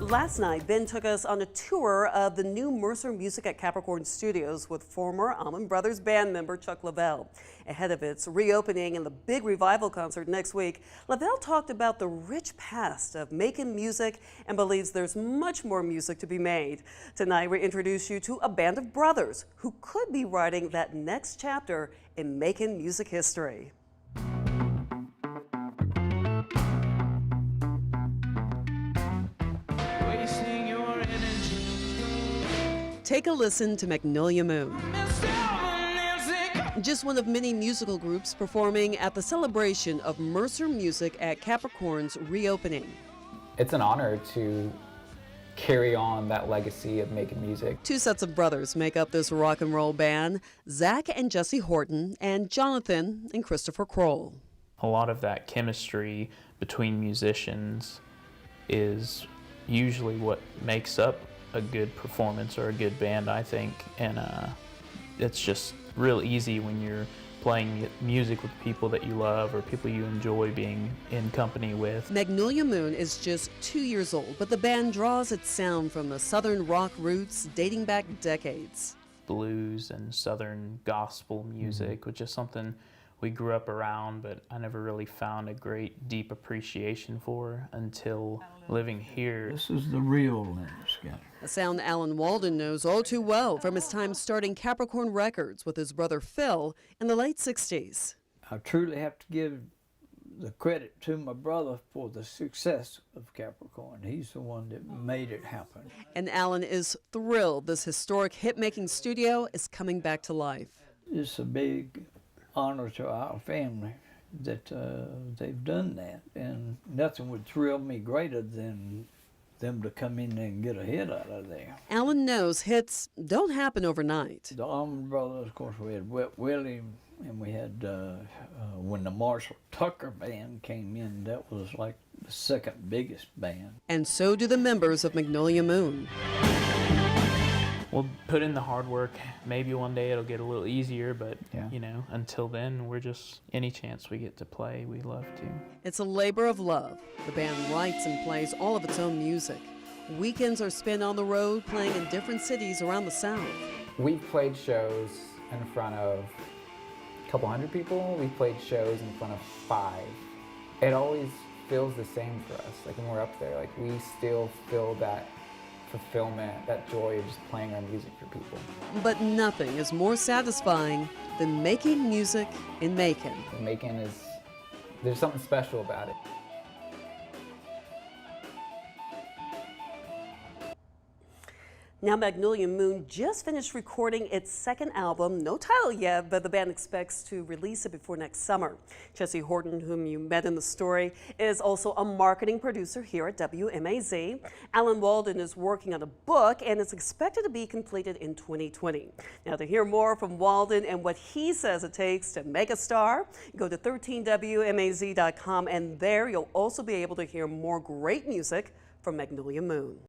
Last night, Ben took us on a tour of the new Mercer Music at Capricorn Studios with former Allman Brothers band member Chuck Leavell. Ahead of its reopening and the big revival concert next week, Leavell talked about the rich past of Macon music and believes there's much more music to be made. Tonight, we introduce you to a band of brothers who could be writing that next chapter in Macon music history. Take a listen to Magnolia Moon. Just one of many musical groups performing at the celebration of Mercer Music at Capricorn's reopening. It's an honor to carry on that legacy of making music. Two sets of brothers make up this rock and roll band, Zach and Jesse Horton and Jonathan and Christopher Kroll. A lot of that chemistry between musicians is usually what makes up a good performance or a good band, I think, and it's just real easy when you're playing music with people that you love or people you enjoy being in company with. Magnolia Moon is just 2 years old, but the band draws its sound from the southern rock roots dating back decades. Blues and southern gospel music, which is something we grew up around, but I never really found a great deep appreciation for until living here. This is the realness, guy. A sound Alan Walden knows all too well from his time starting Capricorn Records with his brother Phil in the late 60s. I truly have to give the credit to my brother for the success of Capricorn. He's the one that made it happen. And Alan is thrilled this historic hit-making studio is coming back to life. It's a big honor to our family that they've done that, and nothing would thrill me greater than them to come in and get a hit out of there. Alan knows hits don't happen overnight. The Allman Brothers, of course, we had Wet Willie, and we had, when the Marshall Tucker band came in, that was like the second biggest band. And so do the members of Magnolia Moon. We'll put in the hard work. Maybe one day it'll get a little easier, but you know, until then, we're just, any chance we get to play, we love to. It's a labor of love. The band writes and plays all of its own music. Weekends are spent on the road playing in different cities around the South. We've played shows in front of a couple hundred people. We've played shows in front of 5. It always feels the same for us. Like when we're up there, like we still feel that fulfillment, that joy of just playing our music for people. But nothing is more satisfying than making music in Macon. Macon is, there's something special about it. Now Magnolia Moon just finished recording its second album, no title yet, but the band expects to release it before next summer. Jesse Horton, whom you met in the story, is also a marketing producer here at WMAZ. Alan Walden is working on a book and it's expected to be completed in 2020. Now to hear more from Walden and what he says it takes to make a star, go to 13WMAZ.com, and there you'll also be able to hear more great music from Magnolia Moon.